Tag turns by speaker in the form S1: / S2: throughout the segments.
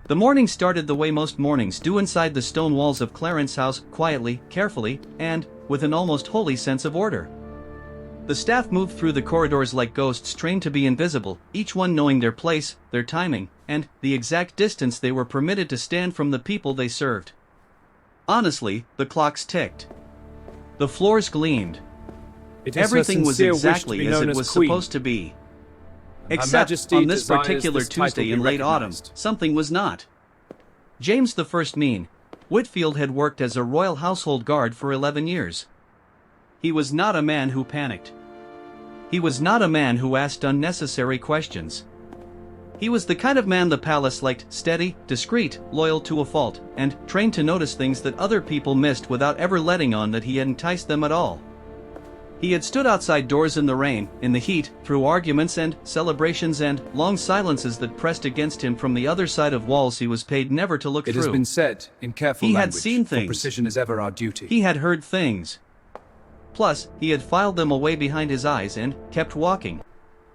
S1: The morning started the way most mornings do, inside the stone walls of Clarence's house, quietly, carefully, and with an almost holy sense of order. The staff moved through the corridors like ghosts trained to be invisible, each one knowing their place, their timing, and the exact distance they were permitted to stand from the people they served. Honestly, the clocks ticked. The floors gleamed. Everything was exactly as it was supposed to be. Except, on this particular Tuesday in late autumn, something was not. James I Whitfield had worked as a royal household guard for 11 years. He was not a man who panicked. He was not a man who asked unnecessary questions. He was the kind of man the palace liked: steady, discreet, loyal to a fault, and trained to notice things that other people missed without ever letting on that he had enticed them at all. He had stood outside doors in the rain, in the heat, through arguments and celebrations and long silences that pressed against him from the other side of walls he was paid never to look through.
S2: It has been said, in careful
S1: he
S2: language,
S1: had seen things.
S2: for precision is ever our duty.
S1: He had heard things. Plus, he had filed them away behind his eyes and kept walking.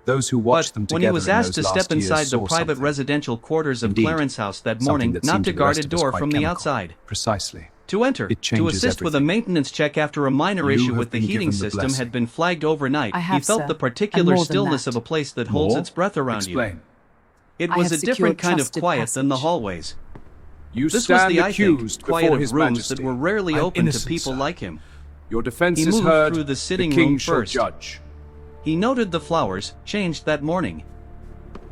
S2: Those who watched them together
S1: when he was asked to step inside the private residential quarters of Clarence's house that morning, not to guard a door from the outside.
S2: Precisely.
S1: To enter, to assist with a maintenance check after a minor issue with the heating system had been flagged overnight, he felt the particular stillness of a place that holds its breath around you. It was a different kind of quiet than the hallways. This was the, I think, quiet of rooms that were rarely open to people like him.
S2: Your defense
S1: he
S2: is
S1: moved
S2: heard,
S1: through the sitting
S2: the king
S1: room
S2: shall
S1: first.
S2: Judge.
S1: He noted the flowers, changed that morning.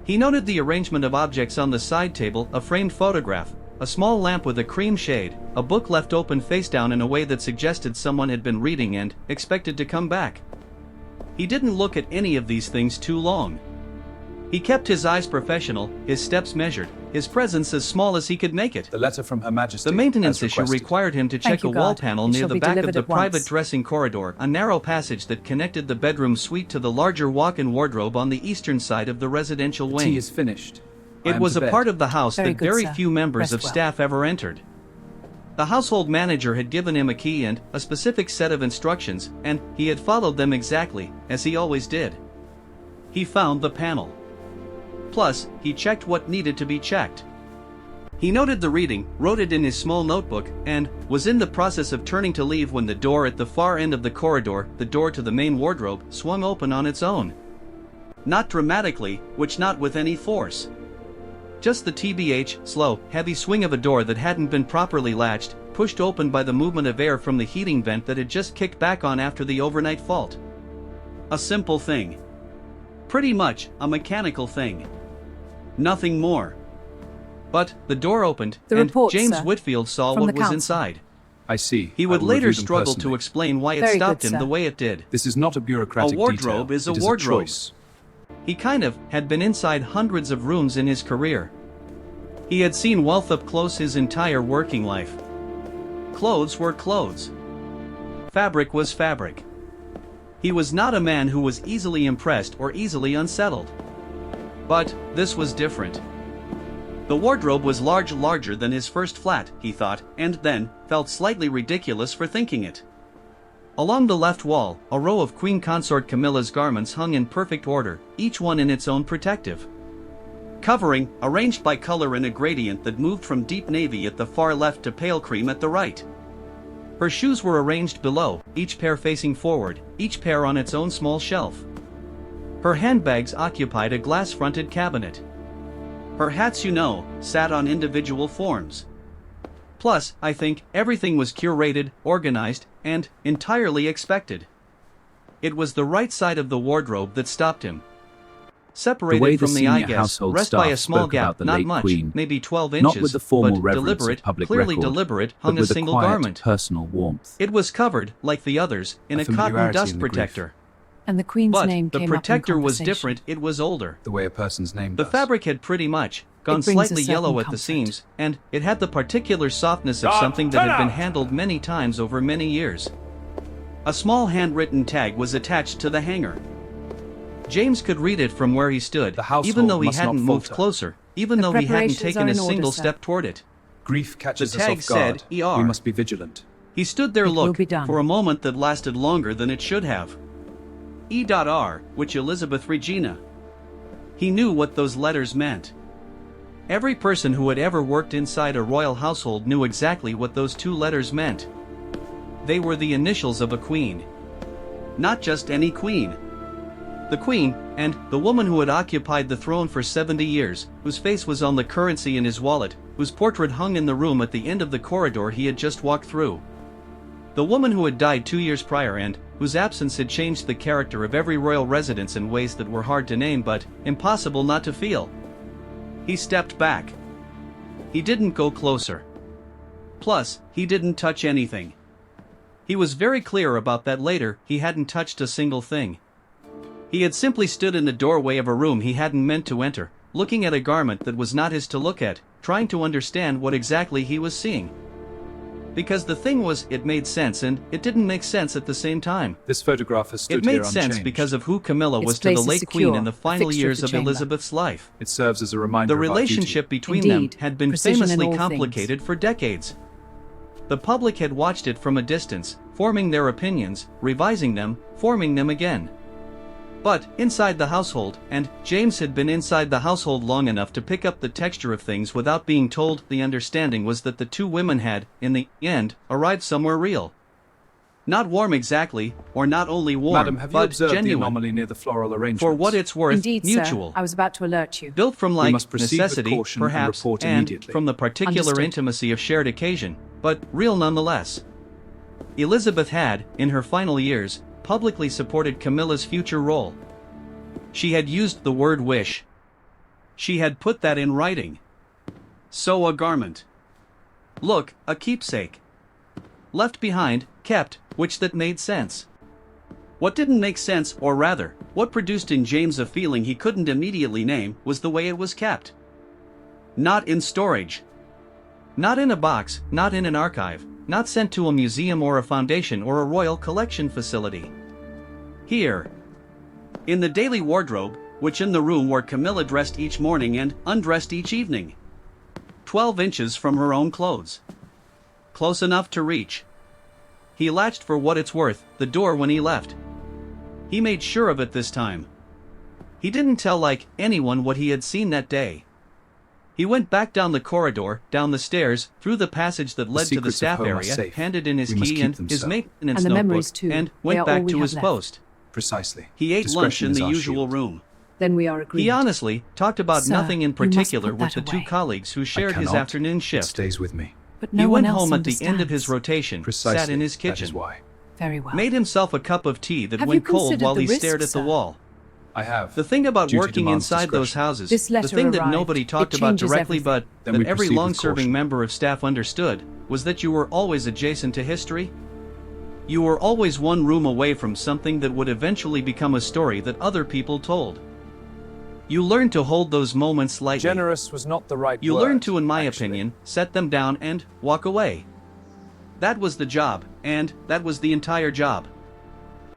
S1: He noted the arrangement of objects on the side table: a framed photograph, a small lamp with a cream shade, a book left open face down in a way that suggested someone had been reading and expected to come back. He didn't look at any of these things too long. He kept his eyes professional, his steps measured, his presence as small as he could make it.
S2: The letter from Her Majesty.
S1: The maintenance issue required him to check a wall panel near the back of the private dressing corridor, a narrow passage that connected the bedroom suite to the larger walk-in wardrobe on the eastern side of the residential wing.
S2: Tea is finished.
S1: It was a part of the house that very few members of staff ever entered. The household manager had given him a key and a specific set of instructions, and he had followed them exactly, as he always did. He found the panel. Plus, he checked what needed to be checked. He noted the reading, wrote it in his small notebook, and was in the process of turning to leave when the door at the far end of the corridor, the door to the main wardrobe, swung open on its own. Not dramatically, which not with any force. Just the TBH, slow, heavy swing of a door that hadn't been properly latched, pushed open by the movement of air from the heating vent that had just kicked back on after the overnight fault. A simple thing. Pretty much a mechanical thing. Nothing more. But the door opened, and James Whitfield saw what was inside.
S2: I see.
S1: He would later struggle to explain why it stopped him the way it did.
S2: This is not a bureaucratic detail.
S1: A wardrobe is a wardrobe. He kind of had been inside hundreds of rooms in his career. He had seen wealth up close his entire working life. Clothes were clothes. Fabric was fabric. He was not a man who was easily impressed or easily unsettled. But this was different. The wardrobe was larger than his first flat, he thought, and then felt slightly ridiculous for thinking it. Along the left wall, a row of Queen Consort Camilla's garments hung in perfect order, each one in its own protective covering, arranged by color in a gradient that moved from deep navy at the far left to pale cream at the right. Her shoes were arranged below, each pair facing forward, each pair on its own small shelf. Her handbags occupied a glass-fronted cabinet. Her hats, sat on individual forms. Plus, I think, everything was curated, organized, and entirely expected. It was the right side of the wardrobe that stopped him. Separated from the eye guess, rest by a small gap, not much, maybe 12 inches,
S2: not with the formal
S1: but deliberate, clearly deliberate, hung a single garment.
S2: Personal warmth.
S1: It was covered, like the others, in a cotton dust protector.
S3: And the Queen's name
S1: came up in conversation. But the protector was different, it was older.
S2: The way a person's name does.
S1: The fabric had pretty much gone slightly yellow at the seams, and it had the particular softness of something that had been handled many times over many years. A small handwritten tag was attached to the hanger. James could read it from where he stood, even though he hadn't moved closer, even though he hadn't taken a single step toward it.
S2: Grief catches us off guard.
S1: The tag said, ER.
S2: We must be vigilant.
S1: He stood there for a moment that lasted longer than it should have. E.R., which Elizabeth Regina. He knew what those letters meant. Every person who had ever worked inside a royal household knew exactly what those two letters meant. They were the initials of a queen. Not just any queen. The queen, and the woman who had occupied the throne for 70 years, whose face was on the currency in his wallet, whose portrait hung in the room at the end of the corridor he had just walked through. The woman who had died 2 years prior and whose absence had changed the character of every royal residence in ways that were hard to name but impossible not to feel. He stepped back. He didn't go closer. Plus, he didn't touch anything. He was very clear about that later. He hadn't touched a single thing. He had simply stood in the doorway of a room he hadn't meant to enter, looking at a garment that was not his to look at, trying to understand what exactly he was seeing. Because the thing was, it made sense and it didn't make sense at the same time.
S2: This photograph has stood
S1: It made
S2: here
S1: sense
S2: unchanged.
S1: because of who Camilla was
S3: Its
S1: to the
S3: place is
S1: late
S3: secure,
S1: queen in the
S3: a
S1: final
S3: fixture
S1: years
S3: of
S1: of
S3: the chamber.
S1: Elizabeth's life.
S2: It serves as a reminder
S1: The
S2: of our
S1: relationship
S2: duty.
S1: between them
S3: Indeed,
S1: had been
S3: precision in
S1: famously
S3: all
S1: complicated for decades. The public had watched it from a distance, forming their opinions, revising them, forming them again. But, inside the household, and James had been inside the household long enough to pick up the texture of things without being told, the understanding was that the two women had, in the end, arrived somewhere real. Not warm exactly, or not only warm,
S2: Madam, have you
S1: but
S2: observed the
S1: genuine.
S2: anomaly near the floral arrangements?
S1: For what it's worth,
S3: Indeed,
S1: mutual.
S3: sir. I was about to alert you.
S1: Built from
S2: We
S1: like
S2: must proceed with
S1: necessity,
S2: caution and
S1: perhaps,
S2: report
S1: and
S2: immediately.
S1: from the particular
S3: Understood.
S1: intimacy of shared occasion, but real nonetheless. Elizabeth had, in her final years, publicly supported Camilla's future role. She had used the word wish. She had put that in writing. Sew a garment. Look, a keepsake. Left behind, kept, which that made sense. What didn't make sense, or rather, what produced in James a feeling he couldn't immediately name, was the way it was kept. Not in storage. Not in a box, not in an archive, not sent to a museum or a foundation or a royal collection facility. Here. In the daily wardrobe, which in the room where Camilla dressed each morning and undressed each evening. 12 inches from her own clothes. Close enough to reach. He latched for what it's worth, the door when he left. He made sure of it this time. He didn't tell like anyone what he had seen that day. He went back down the corridor, down the stairs, through the passage that led to the
S2: secrets of
S1: staff
S2: home are
S1: area,
S2: safe.
S1: handed in his
S2: We must
S1: key
S2: keep
S1: and
S2: them
S1: his
S2: so.
S1: maintenance
S3: And the
S1: notebook,
S3: memories too.
S1: and
S3: They
S1: went
S3: are all
S1: back
S3: we
S1: to
S3: have
S1: his
S3: left.
S1: post.
S2: Precisely.
S1: He ate lunch
S2: Discretion
S1: in
S2: is
S1: the
S2: our
S1: usual
S2: shield.
S1: room.
S3: Then we are agreed.
S1: He honestly talked about
S3: Sir,
S1: nothing in
S3: you must
S1: particular
S3: put
S1: with
S3: that
S1: the two
S3: away.
S1: colleagues who shared his
S2: cannot.
S1: afternoon
S2: It
S1: shift.
S2: stays with me.
S3: But no
S1: He
S3: one
S1: went
S3: else
S1: home at the end of his
S3: understands.
S1: rotation,
S2: Precisely.
S1: sat in his
S2: That is
S1: kitchen,
S2: why.
S3: Very well.
S1: made himself a cup of tea that
S3: Have
S1: went
S3: you
S1: cold
S3: considered
S1: while
S3: the
S1: he
S3: risk,
S1: stared at the
S3: sir?
S1: wall.
S2: I have.
S1: The thing about
S2: Duty
S1: working
S2: demands
S1: inside those
S2: discretion.
S1: houses,
S3: This
S1: the
S3: letter
S1: thing that
S3: arrived.
S1: nobody
S3: It
S1: talked about
S3: changes
S1: directly
S3: everything.
S1: but
S2: Then
S1: that
S2: we
S1: every
S2: proceed with
S1: long-serving
S2: caution.
S1: member of staff understood, was that you were always adjacent to history. You were always one room away from something that would eventually become a story that other people told. You learned to hold those moments lightly.
S4: Generous was not the right
S1: You
S4: word.
S1: learned to, in my
S4: actually.
S1: opinion, set them down and walk away. That was the job, and that was the entire job.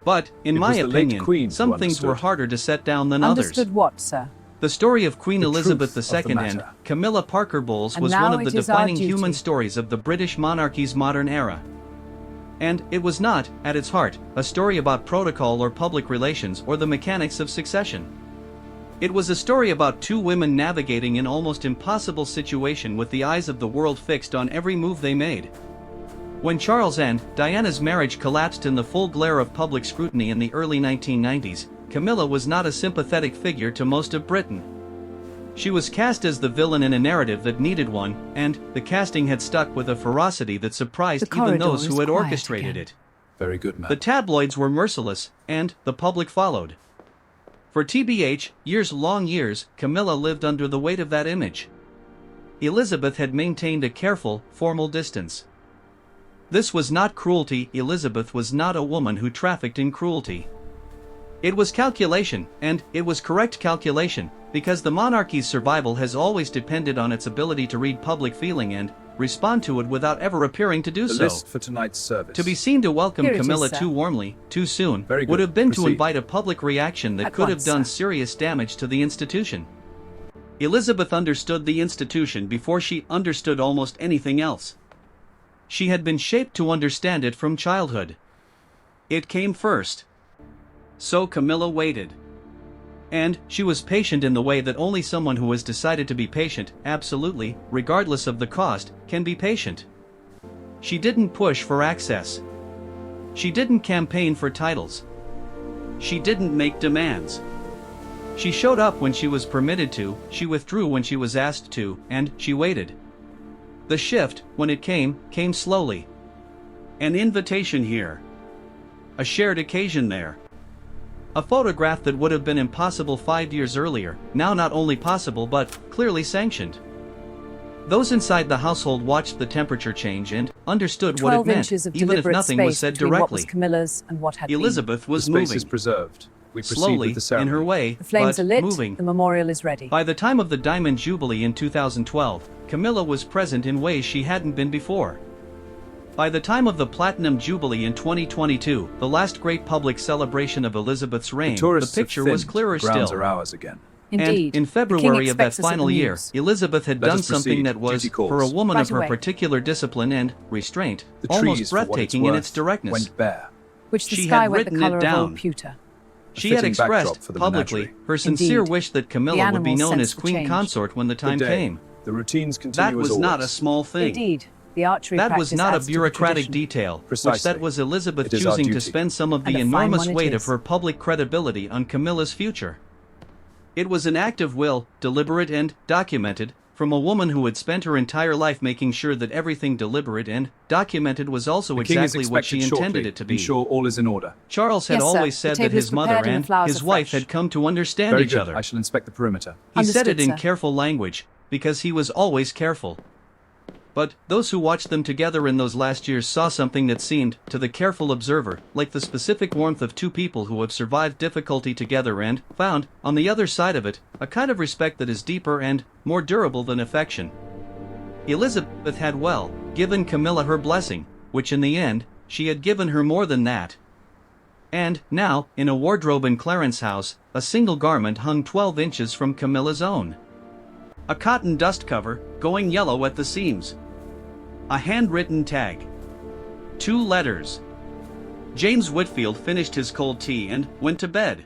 S1: But, in
S4: It
S1: my
S4: was the late
S1: opinion,
S4: Queen
S1: some
S4: who
S1: things were
S4: understood.
S1: harder to set down than others.
S3: Understood what, sir?
S1: The story of Queen
S4: The
S1: Elizabeth
S4: truth of the
S1: II and
S4: matter.
S1: Camilla Parker Bowles
S3: And
S1: was
S3: now
S1: one of the
S3: it is our
S1: defining human
S3: duty.
S1: stories of the British monarchy's modern era. And it was not, at its heart, a story about protocol or public relations or the mechanics of succession. It was a story about two women navigating an almost impossible situation with the eyes of the world fixed on every move they made. When Charles and Diana's marriage collapsed in the full glare of public scrutiny in the early 1990s, Camilla was not a sympathetic figure to most of Britain. She was cast as the villain in a narrative that needed one, and the casting had stuck with a ferocity that surprised
S3: The
S1: even
S3: corridor
S1: those who
S3: is
S1: had
S3: quiet
S1: orchestrated
S3: again.
S1: it.
S2: Very good, man.
S1: The tabloids were merciless, and the public followed. For TBH, long years, Camilla lived under the weight of that image. Elizabeth had maintained a careful, formal distance. This was not cruelty. Elizabeth was not a woman who trafficked in cruelty. It was calculation, and it was correct calculation, because the monarchy's survival has always depended on its ability to read public feeling and respond to it without ever appearing to do
S2: The
S1: so.
S2: list for tonight's service.
S1: To be seen to welcome
S3: Here it is,
S1: Camilla
S3: sir.
S1: too warmly, too soon,
S2: Very good.
S1: would have been to
S2: Proceed.
S1: invite a public reaction that
S3: At
S1: could have
S3: once,
S1: done
S3: sir.
S1: serious damage to the institution. Elizabeth understood the institution before she understood almost anything else. She had been shaped to understand it from childhood. It came first. So Camilla waited. And she was patient in the way that only someone who has decided to be patient, absolutely, regardless of the cost, can be patient. She didn't push for access. She didn't campaign for titles. She didn't make demands. She showed up when she was permitted to, she withdrew when she was asked to, and she waited. The shift, when it came slowly. An invitation here. A shared occasion there. A photograph that would have been impossible 5 years earlier, now not only possible but clearly sanctioned. Those inside the household watched the temperature change and understood what it
S3: 12
S1: meant,
S3: inches of
S1: even if
S3: deliberate
S1: nothing was
S3: space
S1: said
S3: between what
S1: directly.
S3: was Camilla's and what had been.
S1: Elizabeth was
S2: The space
S1: moving.
S2: is preserved. We proceed
S1: Slowly,
S2: with the ceremony.
S1: in her way,
S3: The flames
S1: but
S3: are lit,
S1: moving.
S3: the memorial is ready.
S1: By the time of the Diamond Jubilee in 2012, Camilla was present in ways she hadn't been before. By the time of the Platinum Jubilee in 2022, the last great public celebration of Elizabeth's reign, the
S2: Tourists have
S1: picture was
S2: thinned.
S1: clearer
S2: The grounds
S1: still.
S2: are ours again.
S3: Indeed.
S1: And in
S3: The king
S1: February of that
S3: expects us at
S1: final
S3: the
S1: year,
S3: news.
S1: Elizabeth had
S2: Let
S1: done
S2: us
S1: something
S2: proceed.
S1: that was,
S2: Duty calls.
S1: for a woman
S3: Right
S1: of her
S3: away.
S1: particular discipline and restraint,
S2: The
S1: almost
S2: trees, for what it's
S1: breathtaking in its
S2: worth,
S1: directness.
S2: went bare.
S3: Which the
S1: She
S3: sky
S1: had
S3: went the
S1: written it
S3: color of
S1: down.
S3: old pewter.
S1: She had
S2: fitting backdrop
S1: expressed
S2: for the
S1: publicly
S2: menagerie.
S1: her sincere
S3: Indeed.
S1: wish that
S3: The
S1: Camilla would be
S3: animals
S1: known as
S3: sensed the
S1: queen
S3: change.
S1: consort when the time
S2: Good day.
S1: came.
S2: The routines continue
S1: That was
S2: as
S1: not a
S2: always.
S1: small thing.
S3: Indeed. The archery
S1: That was
S3: practice
S1: not a
S3: adds to the
S1: bureaucratic
S3: tradition.
S1: detail, which
S2: Precisely.
S1: that was Elizabeth
S2: It is our
S1: choosing to
S2: duty.
S1: spend some of
S3: And
S1: the
S3: a fine
S1: enormous
S3: one it
S1: weight of
S3: is.
S1: her public credibility on Camilla's future. It was an act of will, deliberate and documented, from a woman who had spent her entire life making sure that everything deliberate and documented was also
S2: The king is
S1: exactly what she
S2: expected
S1: intended
S2: shortly.
S1: it to be.
S2: Ensure all is in order.
S1: Charles had
S3: Yes, sir.
S1: always
S3: The
S1: said that
S3: table is
S1: his mother
S3: prepared and the
S1: and
S3: flowers
S1: his
S3: are
S1: wife
S3: fresh.
S1: had come to understand
S2: Very
S1: each
S2: good.
S1: other.
S2: I shall inspect the perimeter.
S1: He said it
S3: Understood,
S1: in
S3: sir.
S1: careful language, because he was always careful. But those who watched them together in those last years saw something that seemed, to the careful observer, like the specific warmth of two people who have survived difficulty together and found, on the other side of it, a kind of respect that is deeper and more durable than affection. Elizabeth had given Camilla her blessing, which in the end, she had given her more than that. And, now, in a wardrobe in Clarence House, a single garment hung 12 inches from Camilla's own. A cotton dust cover, going yellow at the seams. A handwritten tag. 2 letters. James Whitfield finished his cold tea and went to bed.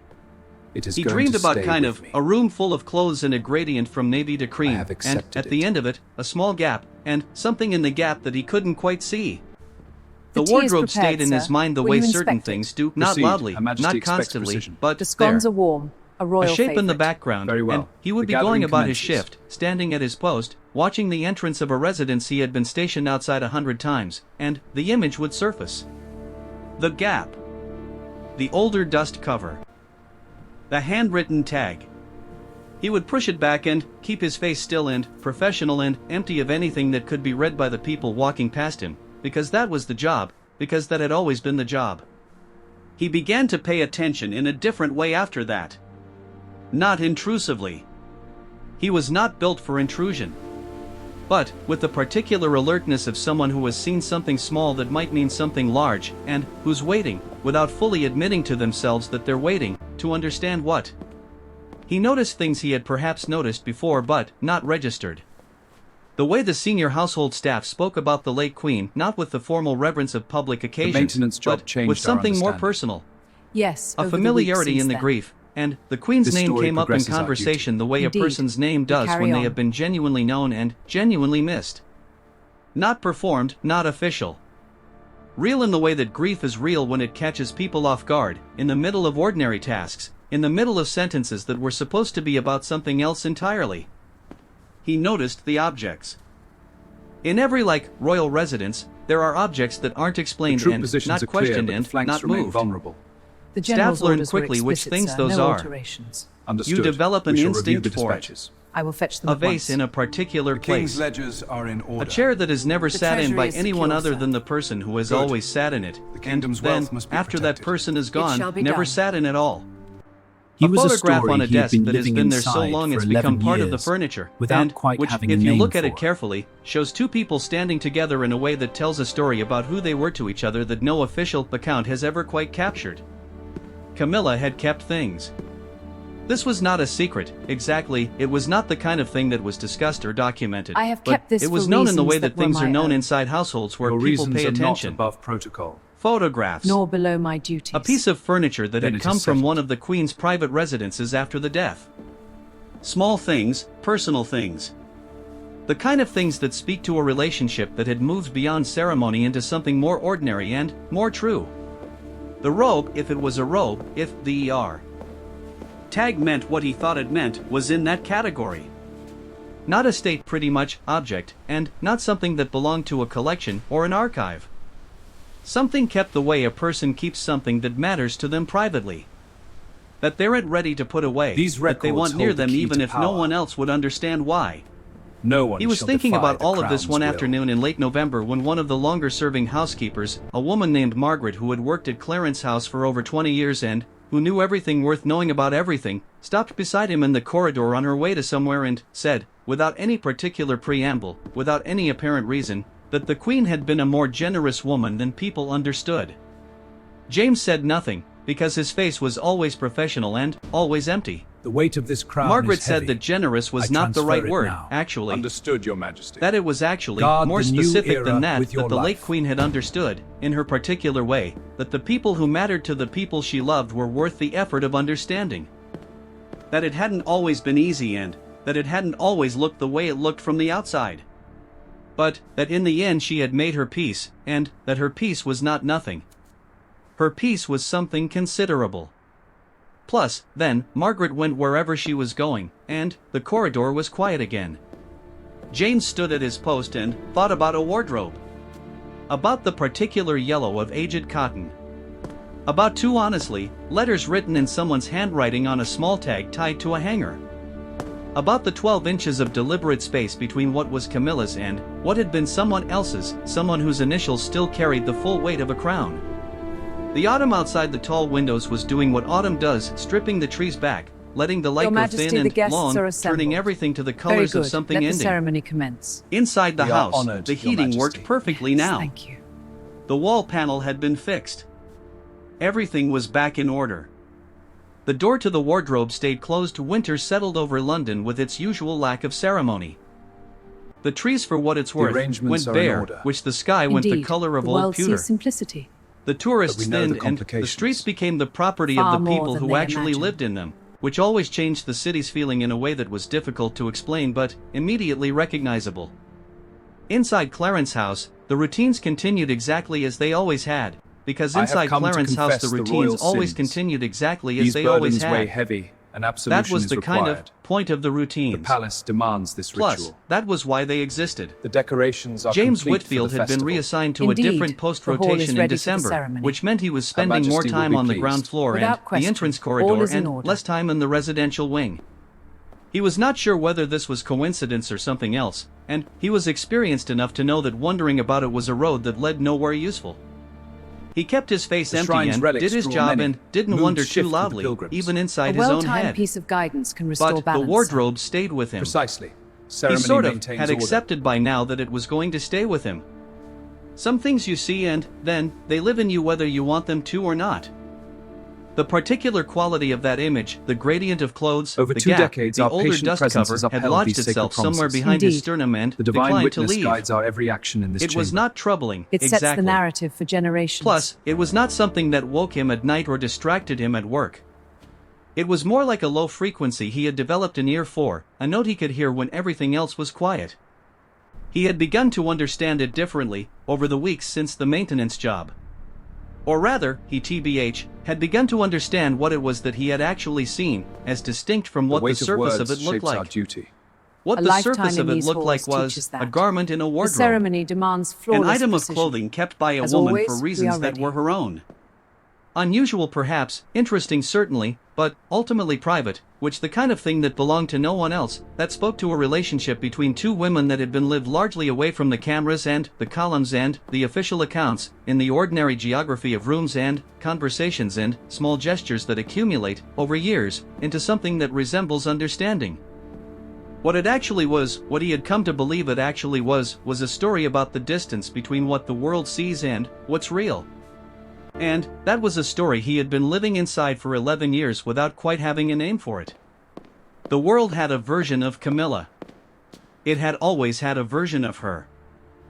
S2: It is
S1: He
S2: going
S1: dreamed
S2: to
S1: about
S2: stay
S1: kind
S2: with
S1: of
S2: me.
S1: a room full of clothes and a gradient from navy to cream,
S2: have
S1: and
S2: accepted
S1: at the
S2: it.
S1: end of it, a small gap, and something in the gap that he couldn't quite see.
S3: The
S1: The
S3: tea is
S1: wardrobe
S3: prepared,
S1: stayed in his
S3: sir.
S1: mind the
S3: Will
S1: way
S3: you
S1: certain
S3: inspect it?
S1: things do, not
S2: Proceed.
S1: loudly,
S2: Her Majesty
S1: not
S2: expects
S1: constantly,
S2: precision.
S1: but
S3: The scones
S1: there.
S3: are warm. A royal
S1: A shape in the
S3: favorite.
S1: background,
S2: Very well.
S1: and he would
S2: The
S1: be going
S2: gathering
S1: about his
S2: commences.
S1: shift, standing at his post, watching the entrance of a residence he had been stationed outside 100 times, and the image would surface. The gap. The older dust cover. The handwritten tag. He would push it back and keep his face still and professional and empty of anything that could be read by the people walking past him, because that was the job, because that had always been the job. He began to pay attention in a different way after that. Not intrusively. He was not built for intrusion. But, with the particular alertness of someone who has seen something small that might mean something large, and who's waiting, without fully admitting to themselves that they're waiting, to understand what. He noticed things he had perhaps noticed before but not registered. The way the senior household staff spoke about the late queen, not with the formal reverence of public occasions,
S2: maintenance job
S1: but
S2: changed
S1: with
S2: our
S1: something more
S2: understanding.
S1: personal.
S3: Yes.
S1: A
S3: over the
S1: familiarity
S3: weeks
S1: in the
S3: since then.
S1: grief, and the Queen's
S2: This
S1: name
S2: story
S1: came up in
S2: progresses our
S1: conversation
S2: duty.
S1: the way
S3: Indeed.
S1: a person's name
S3: We
S1: does
S3: carry
S1: when they
S3: on.
S1: have been genuinely known and genuinely missed. Not performed, not official. Real in the way that grief is real when it catches people off guard, in the middle of ordinary tasks, in the middle of sentences that were supposed to be about something else entirely. He noticed the objects. In every royal residence, there are objects that aren't
S2: The
S1: explained
S2: troop
S1: and
S2: positions
S1: not
S2: are clear,
S1: questioned
S2: but the
S1: and
S2: flanks
S1: not
S2: remain
S1: moved.
S2: vulnerable.
S3: The general's
S1: learn
S3: orders were
S1: quickly which
S3: explicit,
S1: things
S3: sir.
S1: those
S3: no
S1: are.
S3: alterations.
S2: Understood.
S1: You develop an
S2: We shall review
S1: instinct
S2: the
S1: for it.
S2: dispatches.
S3: I will fetch them
S1: A
S3: at
S1: vase
S3: once.
S1: in a particular
S4: The king's
S1: place.
S4: ledgers are in order.
S1: A chair that is never
S3: The
S1: sat in by
S3: treasury is
S1: anyone
S3: secure,
S1: other
S3: sir.
S1: than the person who has
S4: Good.
S1: always sat in it,
S4: The
S1: and
S4: kingdom's
S1: then,
S4: wealth must be
S1: after that
S4: protected.
S1: person is
S3: shall
S1: gone,
S3: be
S1: never
S3: done.
S1: sat in at all.
S5: He
S1: A
S5: was a
S1: photograph
S5: story
S1: on a
S5: he had
S1: desk
S5: been
S1: that has
S5: living
S1: been there so
S5: inside
S1: long
S5: for
S1: it's
S5: 11
S1: become part of the
S5: years,
S1: furniture,
S5: without
S1: and
S5: quite
S1: which,
S5: having a
S1: if you
S5: name
S1: look at
S5: for
S1: it carefully, shows two people standing together in a way that tells a story about who they were to each other that no official account has ever quite captured. Camilla had kept things. This was not a secret, exactly, it was not the kind of thing that was discussed or documented.
S3: I have
S1: but
S3: kept this
S1: it was
S3: for
S1: known in the
S3: reasons
S1: way
S3: that
S1: that
S3: were
S1: things are
S3: my
S1: known
S3: own.
S1: inside households where
S2: Your
S1: people
S2: reasons
S1: pay
S2: are
S1: attention.
S2: not above protocol.
S1: photographs,
S3: nor below my duties.
S1: a piece of furniture that
S2: Then
S1: had
S2: it
S1: come
S2: is
S1: from
S2: settled.
S1: one of the Queen's private residences after the death. Small things, personal things. The kind of things that speak to a relationship that had moved beyond ceremony into something more ordinary and more true. The robe, if it was a robe, if the tag meant what he thought it meant, was in that category. Not a state pretty much object, and not something that belonged to a collection or an archive. Something kept the way a person keeps something that matters to them privately. That they're at ready to put away,
S2: These
S1: that they
S2: records
S1: want near
S2: hold the
S1: them
S2: key
S1: even
S2: to
S1: if no
S2: power.
S1: one else would understand why.
S2: No one
S1: He was
S2: shall
S1: thinking
S2: defy
S1: about
S2: the
S1: all of this
S2: crown's
S1: one
S2: will.
S1: afternoon in late November when one of the longer-serving housekeepers, a woman named Margaret who had worked at Clarence's house for over 20 years and who knew everything worth knowing about everything, stopped beside him in the corridor on her way to somewhere and said, without any particular preamble, without any apparent reason, that the Queen had been a more generous woman than people understood. James said nothing, because his face was always professional and always empty.
S2: The weight of this crown
S1: Margaret
S2: is
S1: said
S2: heavy.
S1: that generous was
S2: I
S1: not the
S2: transfer
S1: right
S2: it
S1: word,
S2: now.
S1: actually.
S4: Understood, Your Majesty.
S1: That it was actually
S2: Guard
S1: more
S2: the new
S1: specific
S2: era
S1: than that,
S2: with your
S1: that the late
S2: life.
S1: Queen had understood, in her particular way, that the people who mattered to the people she loved were worth the effort of understanding. That it hadn't always been easy and that it hadn't always looked the way it looked from the outside. But that in the end she had made her peace, and that her peace was not nothing. Her peace was something considerable. Plus, then, Margaret went wherever she was going, and the corridor was quiet again. James stood at his post and thought about a wardrobe. About the particular yellow of aged cotton. About two honestly, letters written in someone's handwriting on a small tag tied to a hanger. About the 12 inches of deliberate space between what was Camilla's and what had been someone else's, someone whose initials still carried the full weight of a crown. The autumn outside the tall windows was doing what autumn does, stripping the trees back, letting the light
S3: Your
S1: go
S3: Majesty,
S1: thin
S3: the
S1: and
S3: guests
S1: long,
S3: are assembled.
S1: turning everything to the
S3: Very
S1: colors
S3: good.
S1: of something
S3: Let the
S1: ending.
S3: ceremony commence.
S1: Inside the
S2: We are
S1: house,
S2: honored,
S1: the
S2: Your
S1: heating worked
S2: Majesty.
S1: perfectly
S3: Yes,
S1: now.
S3: thank you.
S1: The wall panel had been fixed. Everything was back in order. The door to the wardrobe stayed closed. Winter settled over London with its usual lack of ceremony. The trees, for what it's worth,
S2: arrangements
S1: went
S2: are in
S1: bare,
S2: order.
S1: which the sky went the
S3: Indeed,
S1: color of
S3: the
S1: old
S3: world
S1: pewter.
S3: sees simplicity.
S1: The tourists
S2: But we know the
S1: thinned and the
S2: complications.
S1: streets became the property
S3: Far
S1: of the
S3: more
S1: people
S3: than
S1: who
S3: they
S1: actually
S3: imagined.
S1: lived in them, which always changed the city's feeling in a way that was difficult to explain but immediately recognizable. Inside Clarence's house, the routines continued exactly as they always had, because
S2: I have
S1: inside
S2: come to
S1: Clarence's house the
S2: confess the
S1: routines
S2: royal
S1: always
S2: sins.
S1: continued exactly as
S2: These
S1: they always
S2: burdens weigh
S1: had.
S2: heavy, and absolution
S1: That was
S2: is
S1: the
S2: required.
S1: kind of point of the
S2: The
S1: routines.
S2: palace demands this
S1: Plus,
S2: ritual.
S1: that was why they existed.
S2: The decorations are
S1: James
S2: complete
S1: Whitfield
S2: for the
S1: had been
S2: festival.
S1: reassigned to
S3: Indeed,
S1: a different
S3: the hall
S1: post-rotation
S3: is
S1: in
S3: ready for the
S1: December,
S3: ceremony.
S1: which meant he was spending more
S2: Majesty will
S1: time
S2: be
S1: on the
S2: pleased.
S1: ground floor and
S3: Without
S1: the
S3: question,
S1: entrance
S3: all
S1: corridor
S3: is in
S1: and
S3: order.
S1: less time in the residential wing. He was not sure whether this was coincidence or something else, and he was experienced enough to know that wondering about it was a road that led nowhere useful. He kept his face
S2: The
S1: empty
S2: shrine's
S1: and
S2: relics
S1: did his
S2: draw
S1: job
S2: many.
S1: and didn't
S2: Moods
S1: wonder
S2: shift
S1: too
S2: with the
S1: loudly,
S2: pilgrims.
S1: even
S3: A
S1: inside his own
S3: well-timed
S1: head.
S3: piece of guidance can restore
S1: But the
S3: balance.
S1: wardrobe stayed with him.
S2: Precisely.
S1: He
S2: Ceremony
S1: sort of
S2: maintains
S1: had
S2: order.
S1: accepted by now that it was going to stay with him. Some things you see and, then, they live in you whether you want them to or not. The particular quality of that image, the gradient of clothes,
S2: Over
S1: the
S2: 2
S1: gap,
S2: decades,
S1: the
S2: our
S1: older
S2: patient
S1: dust
S2: presence
S1: cover
S2: has
S1: had
S2: upheld
S1: lodged
S2: these sacred
S1: itself somewhere
S2: promises.
S1: behind his
S3: Indeed.
S1: sternum and
S2: The divine
S1: declined to
S2: witness
S1: leave.
S2: guides our every action in this
S1: It was
S2: chamber.
S1: not troubling,
S3: It sets
S1: exactly.
S3: the narrative for generations.
S1: Plus, it was not something that woke him at night or distracted him at work. It was more like a low frequency he had developed an ear for, a note he could hear when everything else was quiet. He had begun to understand it differently over the weeks since the maintenance job. Or rather, he had begun to understand what it was that he had actually seen, as distinct from what the
S2: weight of
S1: surface of
S2: words
S1: it looked
S2: shapes our
S1: like.
S2: duty.
S1: What
S3: A
S1: the
S3: lifetime
S1: surface of
S3: in
S1: it
S3: these
S1: looked like
S3: halls
S1: was
S3: teaches
S1: a
S3: that.
S1: garment in a
S3: The
S1: wardrobe.
S3: ceremony demands
S1: An
S3: flawless
S1: item of
S3: precision.
S1: clothing kept by a
S3: As
S1: woman
S3: always,
S1: for
S3: we
S1: reasons
S3: are
S1: that
S3: ready.
S1: were her own. Unusual perhaps, interesting certainly, but ultimately private, which the kind of thing that belonged to no one else, that spoke to a relationship between two women that had been lived largely away from the cameras and the columns and the official accounts, in the ordinary geography of rooms and conversations and small gestures that accumulate, over years, into something that resembles understanding. What it actually was, what he had come to believe it actually was a story about the distance between what the world sees and what's real. And that was a story he had been living inside for 11 years without quite having a name for it. The world had a version of Camilla. It had always had a version of her.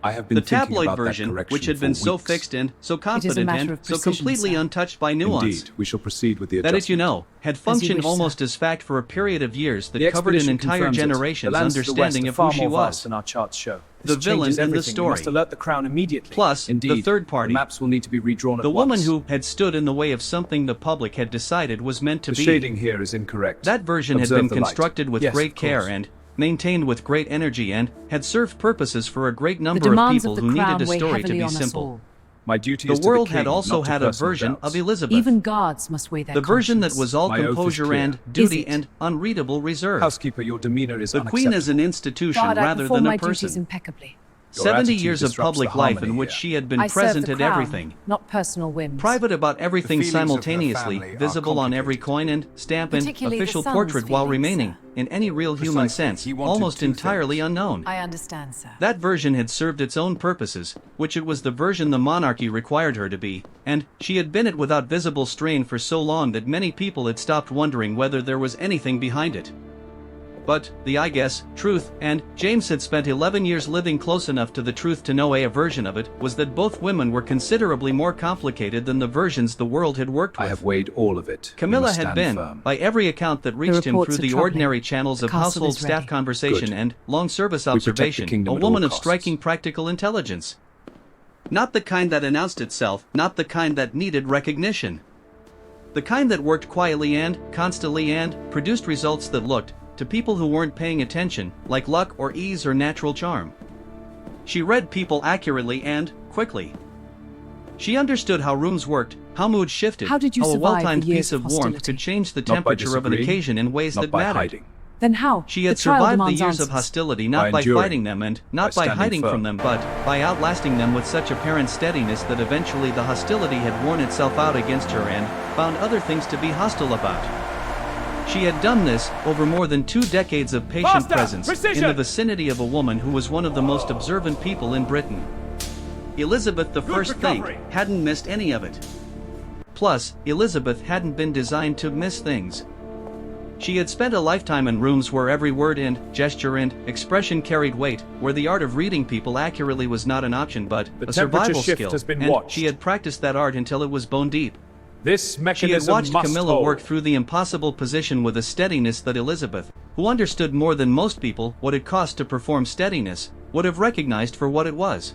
S2: I have been
S1: The
S2: thinking
S1: tabloid
S2: about that
S1: version,
S2: correction
S1: which had been
S2: for
S1: so
S2: weeks.
S1: fixed and so
S3: matter
S1: confident and
S3: of
S1: so
S3: precision,
S1: completely
S3: sir.
S1: untouched by nuance.
S2: Indeed, we shall proceed with the
S1: That
S2: adjustment.
S1: it, you know, had functioned
S3: wish, sir.
S1: almost as fact for a period of years that
S2: The
S1: covered an
S2: expedition
S1: entire
S2: confirms it.
S1: generation's
S2: The lands to the west
S1: understanding
S2: are
S1: of
S2: far
S1: who she
S2: more
S1: was.
S2: vast than our charts show.
S1: The
S2: This
S1: villain
S2: changes
S1: in the
S2: everything.
S1: story.
S2: We must alert the crown immediately.
S1: Plus,
S2: Indeed,
S1: the third party.
S2: The maps will need to be redrawn
S1: The
S2: at
S1: woman
S2: once.
S1: who had stood in the way of something the public had decided was meant to
S2: The
S1: be.
S2: shading here is incorrect.
S1: That version
S2: Observe
S1: had been
S2: the light.
S1: constructed with
S2: Yes,
S1: great
S2: of course.
S1: care and maintained with great energy and had served purposes for a great
S3: The
S1: number of
S3: demands
S1: people
S3: of the
S1: who
S3: crown
S1: needed a
S3: weigh
S1: story to
S3: heavily
S1: be
S3: on us
S1: simple.
S3: all.
S2: My duty
S1: The
S2: is to the
S1: world
S2: king,
S1: had also
S2: not to
S1: had a
S2: personal
S1: version
S2: doubts.
S1: of Elizabeth.
S3: Even gods must weigh their
S1: The version that
S3: conscience.
S1: was all
S2: My oath is
S1: composure
S2: clear.
S1: and duty
S3: it?
S1: and unreadable reserve.
S2: Housekeeper, your demeanor is
S1: The Queen is an
S2: unacceptable.
S1: institution
S3: God, I
S1: rather
S3: perform
S1: than
S3: my
S1: a
S3: duties
S1: person.
S3: impeccably.
S2: Your
S1: 70
S2: attitude
S1: years of
S2: disrupts
S1: public
S2: the
S1: life in
S2: harmony
S1: which
S2: here.
S1: she had been
S3: I serve
S1: present
S3: the
S1: at
S3: crown,
S1: everything.
S3: not personal whims.
S1: Private about everything
S4: The feelings of her
S1: simultaneously,
S4: family are
S1: visible on every
S4: complicated.
S1: coin and stamp and
S3: Particularly the
S1: official
S3: son's
S1: portrait while
S3: feelings,
S1: remaining,
S3: sir.
S1: in any real human
S4: Precisely.
S1: sense,
S4: He wanted
S1: almost
S4: two
S1: entirely
S4: things.
S1: unknown.
S3: I understand, sir.
S1: That version had served its own purposes, which it was the version the monarchy required her to be, and she had been it without visible strain for so long that many people had stopped wondering whether there was anything behind it. But, I guess, truth, and James had spent 11 years living close enough to the truth to know a version of it, was that both women were considerably more complicated than the versions the world had worked with.
S2: I have weighed all of it. We
S1: Camilla
S2: must
S1: had
S2: stand
S1: been,
S2: firm.
S1: by every account that reached him
S3: reports
S1: through
S3: are
S1: the
S3: troubling.
S1: ordinary channels
S3: The
S1: of
S3: castle
S1: household
S3: is
S1: staff
S3: ready.
S1: conversation
S2: Good.
S1: and long service
S2: protect the
S1: observation,
S2: kingdom
S1: a
S2: at all
S1: woman of
S2: costs.
S1: striking practical intelligence. Not the kind that announced itself, not the kind that needed recognition. The kind that worked quietly and constantly and produced results that looked, to people who weren't paying attention, like luck or ease or natural charm. She read people accurately and quickly. She understood how rooms worked, how moods shifted,
S3: How did you
S1: a
S3: survive
S1: well-timed
S3: the years
S1: piece of warmth
S3: hostility?
S1: could change the
S2: Not by
S1: temperature of an
S2: disagreeing,
S1: occasion in ways
S2: not
S1: that
S2: by
S1: mattered.
S2: hiding.
S3: Then how?
S1: She had
S3: the trial
S1: survived the
S3: demands
S1: years of
S3: answers.
S1: hostility not
S2: By
S1: by
S2: enduring,
S1: fighting them and not
S2: by
S1: by
S2: standing
S1: hiding
S2: firm.
S1: from them but by outlasting them with such apparent steadiness that eventually the hostility had worn itself out against her and found other things to be hostile about. She had done this over more than 2 decades of patient
S5: Faster!
S1: presence
S5: Precision!
S1: in the vicinity of a woman who was one of the most observant people in Britain. Elizabeth I
S5: recovery.
S1: hadn't missed any of it. Plus, Elizabeth hadn't been designed to miss things. She had spent a lifetime in rooms where every word and gesture and expression carried weight, where the art of reading people accurately was not an option but
S5: The
S1: a
S5: temperature
S1: survival
S5: shift
S1: skill,
S5: has been
S1: and
S5: watched.
S1: she had practiced that art until it was bone deep.
S5: This
S1: She had
S5: mechanism
S1: watched
S5: must
S1: Camilla
S5: hold.
S1: work through the impossible position with a steadiness that Elizabeth, who understood more than most people what it cost to perform steadiness, would have recognized for what it was.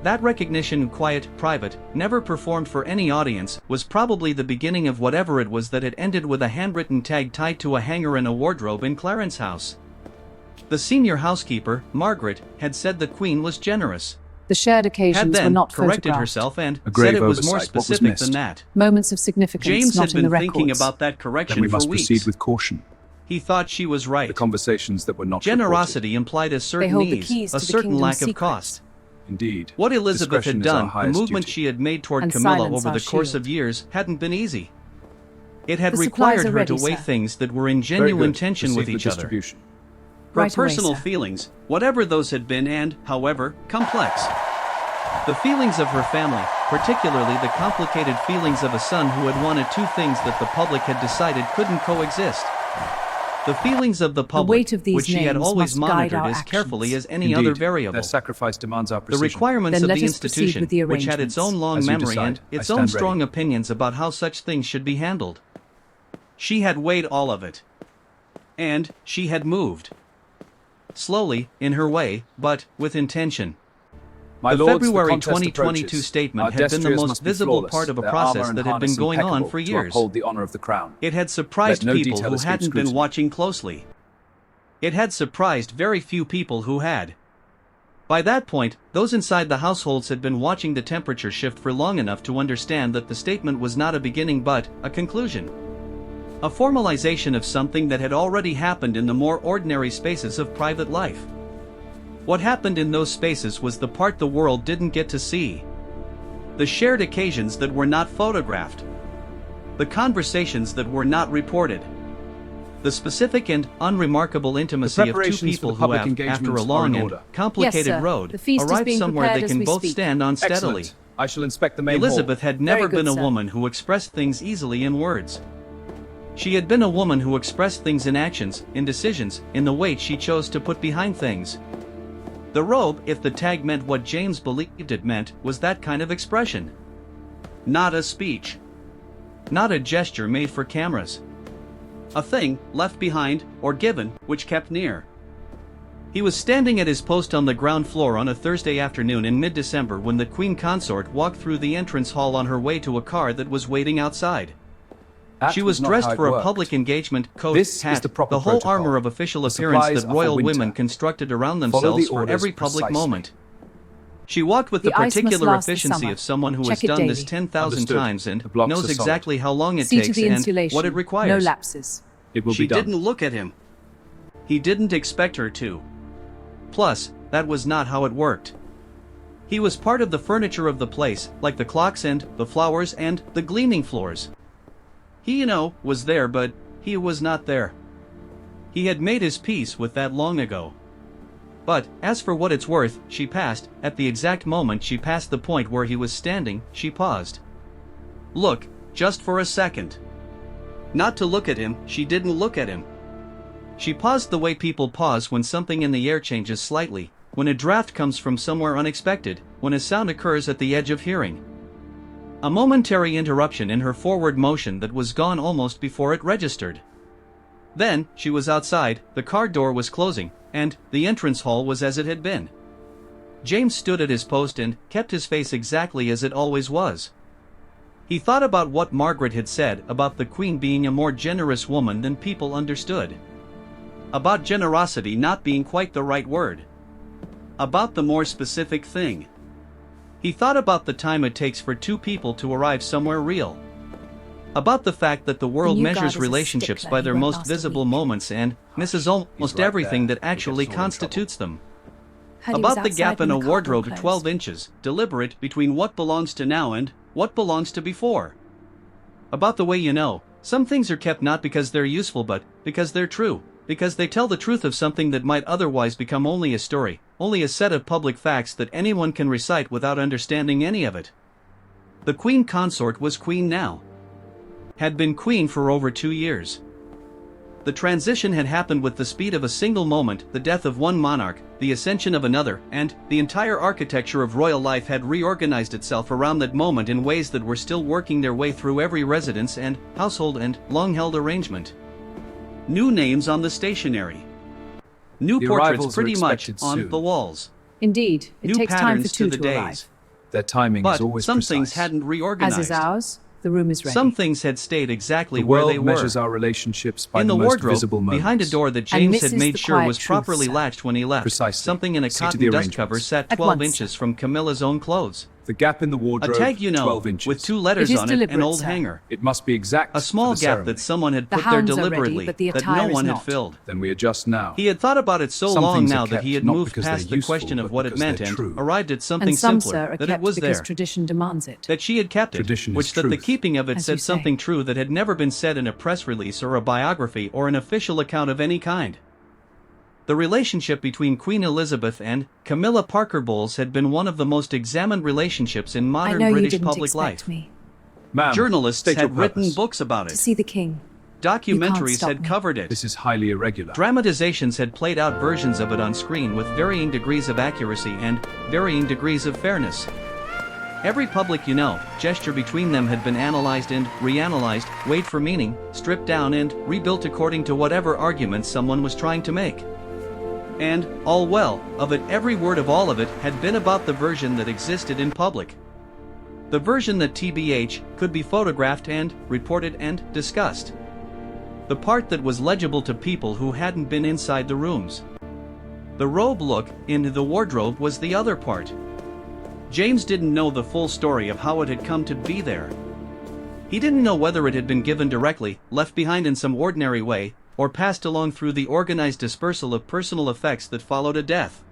S1: That recognition, quiet, private, never performed for any audience, was probably the beginning of whatever it was that had ended with a handwritten tag tied to a hanger in a wardrobe in Clarence's house. The senior housekeeper, Margaret, had said the Queen was generous.
S3: The shared
S1: Had
S3: occasions were
S1: then
S3: not
S1: corrected
S3: photographed.
S1: herself and
S2: A grave
S1: said it was more
S2: oversight. What was
S1: specific
S2: missed?
S1: than that.
S3: Moments of significance
S1: James
S3: not
S1: had
S3: in the
S1: been
S3: records.
S1: thinking about that
S2: Then
S1: correction
S2: we
S1: for
S2: must
S1: weeks.
S2: proceed with caution.
S1: He thought she was right.
S2: The conversations that were not
S1: Generosity implied a certain
S3: hold the
S1: ease,
S3: keys
S1: a
S3: to the
S1: certain
S3: kingdom's
S1: lack of
S3: secrets.
S1: cost.
S2: reported. Indeed.
S1: What Elizabeth
S2: Discretion
S1: had
S2: is our
S1: done, the
S2: highest
S1: movement
S2: duty.
S1: she had made toward
S3: And
S1: Camilla
S3: silence
S1: over
S3: our
S1: the course
S3: shield.
S1: of years hadn't been easy. It had
S3: The supplies
S1: required
S3: are
S1: her
S3: ready,
S1: to weigh
S3: sir.
S1: things that were in
S2: Very
S1: genuine
S2: good.
S1: tension
S2: Proceed
S1: with each other.
S2: distribution.
S1: Her
S3: Right away,
S1: personal
S3: sir.
S1: feelings, whatever those had been and, however, complex. The feelings of her family, particularly the complicated feelings of a son who had wanted 2 things that the public had decided couldn't coexist. The feelings of the public,
S3: weight of these
S1: which she had
S3: names
S1: always
S3: must guide
S1: monitored
S3: our
S1: as carefully
S3: actions.
S1: as any
S2: Indeed,
S1: other variable.
S2: Their sacrifice demands our
S1: The
S2: precision.
S1: requirements
S3: Then
S1: of
S3: let
S1: the
S3: us proceed
S1: institution,
S3: with the
S1: which had its own
S3: arrangements.
S1: long
S2: As you
S1: memory
S2: decide,
S1: and
S2: I
S1: its
S2: stand
S1: own
S2: ready.
S1: strong opinions about how such things should be handled. She had weighed all of it. And she had moved. Slowly, in her way, but with intention.
S2: My
S1: The
S2: lords,
S1: February
S2: contest
S1: 2022
S2: approaches.
S1: statement
S2: Our
S1: had been the
S2: destriers
S1: most
S2: must be
S1: visible
S2: flawless,
S1: part of a
S2: their
S1: process
S2: armor and
S1: that had been
S2: harness
S1: going on
S2: impeccable
S1: for
S2: to
S1: years.
S2: uphold the honor of the crown.
S1: It had surprised
S2: Let no
S1: people
S2: detail
S1: who
S2: escape
S1: hadn't been
S2: scrutiny.
S1: watching closely. It had surprised very few people who had. By that point, those inside the households had been watching the temperature shift for long enough to understand that the statement was not a beginning but a conclusion. A formalization of something that had already happened in the more ordinary spaces of private life. What happened in those spaces was the part the world didn't get to see. The shared occasions that were not photographed. The conversations that were not reported. The specific and unremarkable intimacy of 2
S2: preparations for
S1: people
S2: the
S1: who
S2: public
S1: have, after
S2: engagements
S1: a
S2: are
S1: long
S2: in
S1: and
S2: order.
S1: complicated
S3: Yes, sir.
S1: road,
S3: The feast is
S1: arrived
S3: being
S1: somewhere they
S3: prepared as
S1: can
S3: we
S1: both
S3: speak.
S1: stand on steadily.
S2: Excellent. I shall inspect the main
S1: Elizabeth
S2: hall.
S1: had never
S3: Very good,
S1: been a
S3: sir.
S1: woman who expressed things easily in words. She had been a woman who expressed things in actions, in decisions, in the weight she chose to put behind things. The robe, if the tag meant what James believed it meant, was that kind of expression. Not a speech. Not a gesture made for cameras. A thing, left behind, or given, which kept near. He was standing at his post on the ground floor on a Thursday afternoon in mid-December when the Queen Consort walked through the entrance hall on her way to a car that was waiting outside.
S2: That
S1: She was
S2: not
S1: dressed
S2: how it
S1: for a
S2: worked.
S1: public engagement, coat,
S2: This is
S1: hat,
S2: the proper
S1: whole
S2: protocol.
S1: armor of official
S2: The
S1: appearance
S2: supplies
S1: that
S2: are for
S1: royal
S2: winter.
S1: women constructed around
S2: Follow the
S1: themselves for
S2: orders
S1: every public
S2: precisely.
S1: moment. She walked with
S3: The
S1: the
S3: ice must
S1: particular
S3: last the
S1: efficiency
S3: summer.
S1: of someone who
S3: Check
S1: has
S3: it
S1: done this
S3: daily.
S1: 10,000
S2: Understood.
S1: times and
S2: The blocks
S1: knows
S2: are solid.
S1: exactly how long it
S3: See
S1: takes
S3: to the
S1: and
S3: insulation.
S1: what it
S3: No
S1: requires.
S3: lapses.
S2: It will
S1: She
S2: be done.
S1: didn't look at him. He didn't expect her to. Plus, that was not how it worked. He was part of the furniture of the place, like the clocks and the flowers and the gleaming floors. He, was there, but he was not there. He had made his peace with that long ago. But, as for what it's worth, she passed, at the exact moment she passed the point where he was standing, she paused. Look, just for a second. Not to look at him, she didn't look at him. She paused the way people pause when something in the air changes slightly, when a draft comes from somewhere unexpected, when a sound occurs at the edge of hearing. A momentary interruption in her forward motion that was gone almost before it registered. Then, she was outside, the car door was closing, and the entrance hall was as it had been. James stood at his post and kept his face exactly as it always was. He thought about what Margaret had said about the Queen being a more generous woman than people understood. About generosity not being quite the right word. About the more specific thing. He thought about the time it takes for two people to arrive somewhere real. About the fact that the world
S3: new god
S1: measures
S3: is a
S1: relationships
S3: stickler,
S1: by
S3: he
S1: their
S3: won't
S1: most
S3: last a
S1: visible
S3: week.
S1: moments and misses almost
S2: right
S1: everything
S2: there.
S1: that
S2: He
S1: actually
S2: gets us all in
S1: constitutes them.
S3: Heard he was
S1: About the gap
S3: outside
S1: in
S3: when
S1: a
S3: the car door
S1: wardrobe
S3: closed.
S1: 12 inches, deliberate, between what belongs to now and what belongs to before. About the way some things are kept not because they're useful but because they're true, because they tell the truth of something that might otherwise become only a story, only a set of public facts that anyone can recite without understanding any of it. The Queen Consort was queen now. Had been queen for over 2 years. The transition had happened with the speed of a single moment, the death of one monarch, the ascension of another, and the entire architecture of royal life had reorganized itself around that moment in ways that were still working their way through every residence and household and long-held arrangement. New names on the stationery. New
S2: The
S1: portraits
S2: arrivals are
S1: pretty much
S2: expected
S1: on
S2: soon.
S1: the walls.
S3: Indeed, it
S1: New
S3: takes time for
S1: patterns
S3: two
S1: to the
S3: arrive.
S1: days.
S2: Their timing
S1: But
S2: is always
S1: some
S2: precise.
S1: things hadn't
S3: As
S1: reorganized.
S3: is ours, the room is ready.
S1: Some things had stayed exactly
S2: The
S1: where
S2: world
S1: they were.
S2: measures our relationships by
S1: In the
S2: most
S1: wardrobe,
S2: visible moments.
S1: behind a door that James had
S3: misses
S1: made
S3: the
S1: sure
S3: quiet
S1: was
S3: truth,
S1: properly
S3: sir.
S1: latched when he left.
S2: Precisely.
S1: Something in a
S2: See to
S1: cotton
S2: the
S1: dust cover
S2: arrangements.
S1: sat
S3: At
S1: 12
S3: once,
S1: inches
S3: sir.
S1: from Camilla's own clothes.
S2: The gap in the
S1: A
S2: wardrobe,
S1: tag
S2: 12 inches.
S1: with 2 letters
S3: It is
S1: on it, an
S3: deliberate,
S1: old
S3: sir.
S1: hanger.
S2: It must be exact
S1: A small
S2: for the
S1: gap
S2: ceremony.
S1: that someone had
S3: The
S1: put there
S3: hounds are ready,
S1: deliberately,
S3: but the
S1: that
S3: attire
S1: no
S3: is
S1: one had
S3: not.
S1: filled.
S2: Then we adjust now.
S1: He had thought about it so
S2: Some
S1: long
S2: things are
S1: now that
S2: kept
S1: he had
S2: not
S1: moved
S2: because
S1: past
S2: they're
S1: the question
S2: useful,
S1: of
S2: but
S1: what it
S2: because
S1: meant
S2: they're
S1: and
S2: true.
S1: arrived at something
S3: And some,
S1: simpler,
S3: sir, are
S1: that it
S3: kept
S1: was
S3: because
S1: there.
S3: tradition demands it.
S1: That she had kept it,
S2: Tradition is
S1: which that the
S2: truth.
S1: keeping of it
S3: As you
S1: said
S3: say.
S1: something true that had never been said in a press release or a biography or an official account of any kind. The relationship between Queen Elizabeth and Camilla Parker Bowles had been one of the most examined relationships in
S3: I
S1: modern
S3: know you
S1: British
S3: didn't
S1: public
S3: expect
S1: life.
S3: me
S2: Ma'am,
S1: Journalists
S2: state your
S1: had written
S2: purpose.
S1: books about
S3: to
S1: it.
S3: see the king.
S1: Documentaries
S3: stop
S1: had
S3: me.
S1: covered it.
S2: This is highly irregular.
S1: Dramatizations had played out versions of it on screen with varying degrees of accuracy and varying degrees of fairness. Every public gesture between them had been analyzed and reanalyzed, weighed for meaning, stripped down and rebuilt according to whatever arguments someone was trying to make. And, all well, of it every word of all of it had been about the version that existed in public. The version that TBH could be photographed and reported and discussed. The part that was legible to people who hadn't been inside the rooms. The robe look in the wardrobe was the other part. James didn't know the full story of how it had come to be there. He didn't know whether it had been given directly, left behind in some ordinary way, or passed along through the organized dispersal of personal effects that followed a death.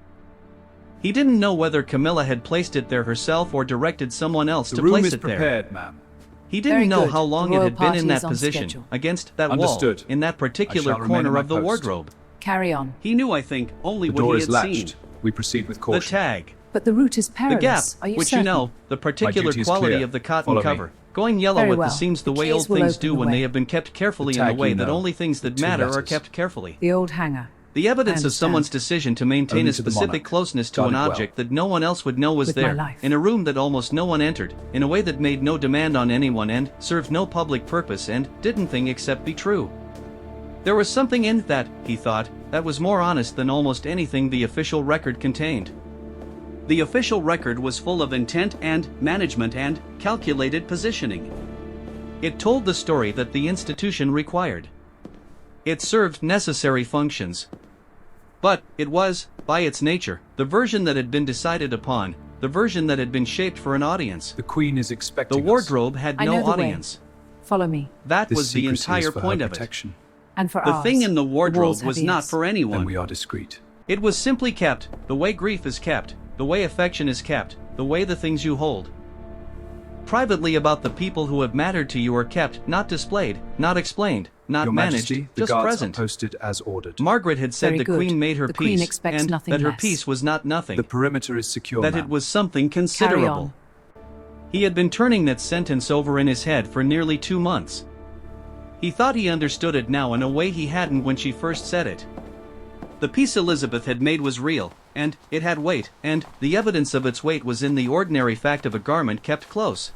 S1: He didn't know whether Camilla had placed it there herself or directed someone else
S2: The
S1: to
S2: room
S1: place
S2: is
S1: it there.
S2: prepared, ma'am.
S1: He didn't
S3: Very
S1: know
S3: good.
S1: how long
S3: The
S1: it
S3: royal
S1: had been in
S3: party
S1: that
S3: is on
S1: position,
S3: schedule.
S1: against that
S2: Understood.
S1: wall, in that particular
S2: I shall remain
S1: corner
S2: at
S1: of
S2: my
S1: the
S2: post.
S1: wardrobe.
S3: Carry on.
S1: He knew, I think, only
S2: The
S1: what
S2: door
S1: he
S2: is
S1: had
S2: latched.
S1: seen.
S2: We proceed with
S1: The
S2: caution.
S1: tag.
S3: But the route is
S1: The
S3: perilous.
S1: gap,
S3: Are you
S1: which
S3: certain?
S1: the particular
S2: duty is
S1: quality
S2: clear.
S1: of the cotton
S2: Follow me.
S1: cover, going yellow
S3: Very
S1: with
S3: well.
S1: the seams the
S3: The
S1: way old
S3: keys will
S1: things
S3: open
S1: do
S3: the
S1: when
S3: way.
S1: they have been kept carefully
S2: The
S1: in the
S2: tag
S1: way
S2: you
S1: that
S2: know,
S1: only things that
S2: the 2
S1: matter are
S2: letters.
S1: kept carefully.
S3: The old hanger.
S1: The evidence of
S3: understand.
S1: someone's decision to maintain
S2: Only
S1: a
S2: to the
S1: specific
S2: monarch.
S1: closeness to
S2: Guard
S1: an
S2: it well.
S1: object that no one else would know was
S3: With my
S1: there,
S3: life.
S1: in a room that almost no one entered, in a way that made no demand on anyone and served no public purpose and didn't think except be true. There was something in that, he thought, that was more honest than almost anything the official record contained. The official record was full of intent and management and calculated positioning. It told the story that the institution required. It served necessary functions. But it was, by its nature, the version that had been decided upon, the version that had been shaped for an audience.
S2: The Queen is expecting
S1: The wardrobe had
S3: I know
S1: no
S3: the way.
S1: audience.
S3: Follow me.
S1: That
S2: This
S1: was the
S2: secrecy
S1: entire
S2: is for
S1: point
S2: her
S1: of it.
S2: protection.
S3: And for
S1: The
S3: ours.
S1: thing in the
S3: walls
S1: wardrobe
S3: have
S1: was not
S3: ears.
S1: for
S2: Then
S1: anyone.
S2: we are discreet.
S1: It was simply kept, the way grief is kept, the way affection is kept, the way the things you hold privately about the people who have mattered to you are kept, not displayed, not explained, not
S2: Your
S1: managed,
S2: Majesty, the
S1: just
S2: guards
S1: present.
S2: are posted as ordered.
S1: Margaret had said
S3: Very
S1: the
S3: good.
S1: Queen made her
S3: The Queen
S1: peace,
S3: expects
S1: and
S3: nothing
S1: that her
S3: less.
S1: peace was not nothing,
S2: The perimeter is secure,
S1: that
S2: ma'am.
S1: it was something
S3: Carry
S1: considerable.
S3: on.
S1: He had been turning that sentence over in his head for nearly 2 months. He thought he understood it now in a way he hadn't when she first said it. The peace Elizabeth had made was real, and it had weight, and the evidence of its weight was in the ordinary fact of a garment kept close.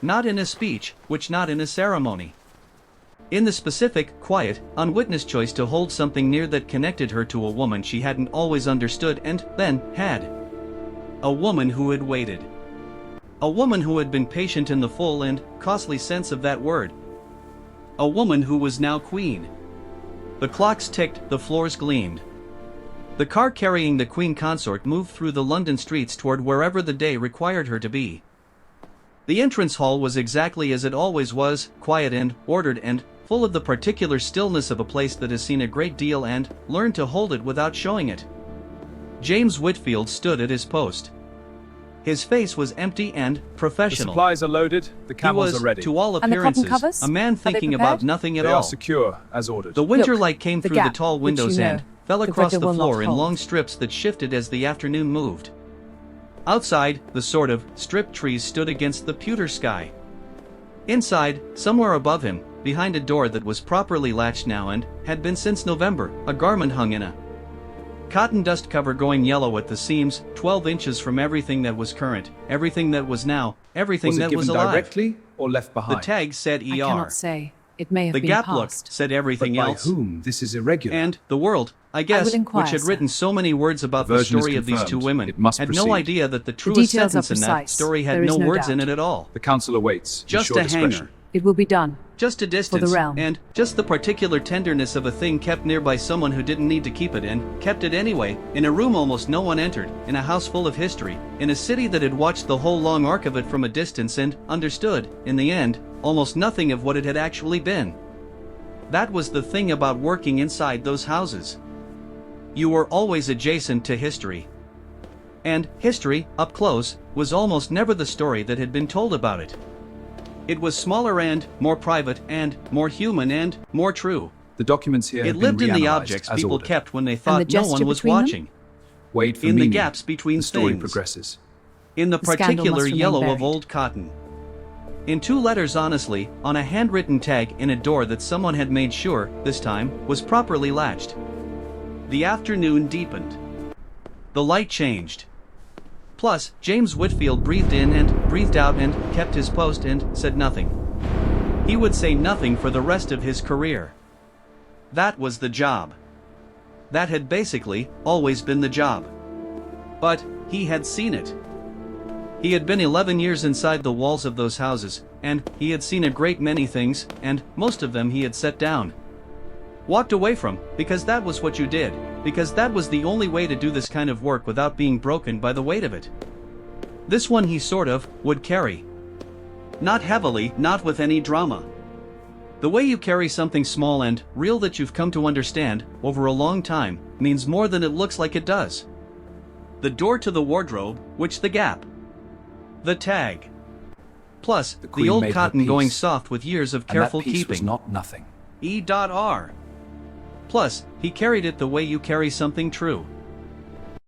S1: Not in a speech, which not in a ceremony. In the specific, quiet, unwitnessed choice to hold something near that connected her to a woman she hadn't always understood and then had. A woman who had waited. A woman who had been patient in the full and costly sense of that word. A woman who was now queen. The clocks ticked, the floors gleamed. The car carrying the Queen Consort moved through the London streets toward wherever the day required her to be. The entrance hall was exactly as it always was, quiet and ordered and full of the particular stillness of a place that has seen a great deal and learned to hold it without showing it. James Whitfield stood at his post. His face was empty and
S2: The
S1: professional.
S2: supplies are loaded, the
S1: He
S2: camels
S1: was,
S2: are ready.
S1: to all
S3: And the cotton
S1: appearances,
S3: covers?
S1: a man
S3: Are they
S1: thinking
S3: prepared?
S1: about nothing at
S2: They
S1: all.
S2: are secure, as ordered.
S1: The winter
S3: Look,
S1: light came
S3: the
S1: through
S3: gap,
S1: the tall
S3: which
S1: windows
S3: you know,
S1: and fell
S3: the
S1: across
S3: weather
S1: the
S3: will not
S1: floor in
S3: hold.
S1: long strips that shifted as the afternoon moved. Outside, the sort of stripped trees stood against the pewter sky. Inside, somewhere above him, behind a door that was properly latched now and had been since November, a garment hung in a cotton dust cover going yellow at the seams, 12 inches from everything that was current, everything that was now, everything
S2: Was it
S1: that
S2: given
S1: was alive.
S2: directly or left
S1: The
S2: behind?
S1: tag said ER.
S3: I cannot say. It may have
S1: The
S3: been
S1: gap
S3: passed.
S1: looked said
S2: But
S1: everything
S2: by
S1: else.
S2: whom? This is irregular.
S1: And the world, I guess,
S3: inquire,
S1: which had
S3: sir.
S1: written so many words about the
S2: version is
S1: story of these two
S2: confirmed.
S1: women,
S2: It must
S1: had no
S2: proceed.
S1: idea that the truest
S3: details are
S1: sentence in that
S3: precise.
S1: story had
S3: There is
S1: no
S3: no
S1: words in
S3: doubt.
S1: it at all.
S2: The council awaits.
S1: Just
S2: Ensure
S1: a
S2: discretion.
S1: hanger.
S3: It will be done.
S1: Just a distance,
S3: realm.
S1: and just the particular tenderness of a thing kept near by someone who didn't need to keep it and kept it anyway, in a room almost no one entered, in a house full of history, in a city that had watched the whole long arc of it from a distance and understood, in the end, almost nothing of what it had actually been. That was the thing about working inside those houses. You were always adjacent to history. And history, up close, was almost never the story that had been told about it. It was smaller and more private and more human and more true.
S2: The documents here
S1: It
S2: have
S1: lived
S2: been
S1: in the
S2: reanalyzed
S1: objects
S2: as
S1: people
S2: ordered.
S1: kept when they
S3: the
S1: thought no
S3: gesture
S1: one was
S3: between them?
S1: watching.
S2: Wait for
S1: in the
S2: meaning.
S1: gaps between
S2: the story
S1: things.
S2: progresses.
S1: In the
S3: The scandal
S1: particular
S3: must remain
S1: yellow of
S3: buried.
S1: old cotton. In 2 letters honestly, on a handwritten tag in a door that someone had made sure, this time, was properly latched. The afternoon deepened. The light changed. Plus, James Whitfield breathed in and breathed out and kept his post and said nothing. He would say nothing for the rest of his career. That was the job. That had basically always been the job. But he had seen it. He had been 11 years inside the walls of those houses, and he had seen a great many things, and most of them he had set down. Walked away from, because that was what you did, because that was the only way to do this kind of work without being broken by the weight of it. This one he sort of would carry. Not heavily, not with any drama. The way you carry something small and real that you've come to understand, over a long time, means more than it looks like it does. The door to the wardrobe, which the gap. The tag. Plus, the
S2: Queen
S1: old
S2: made her
S1: cotton going
S2: peace.
S1: soft with years of
S2: And
S1: careful
S2: that piece was
S1: keeping.
S2: not nothing.
S1: E.R. Plus, he carried it the way you carry something true.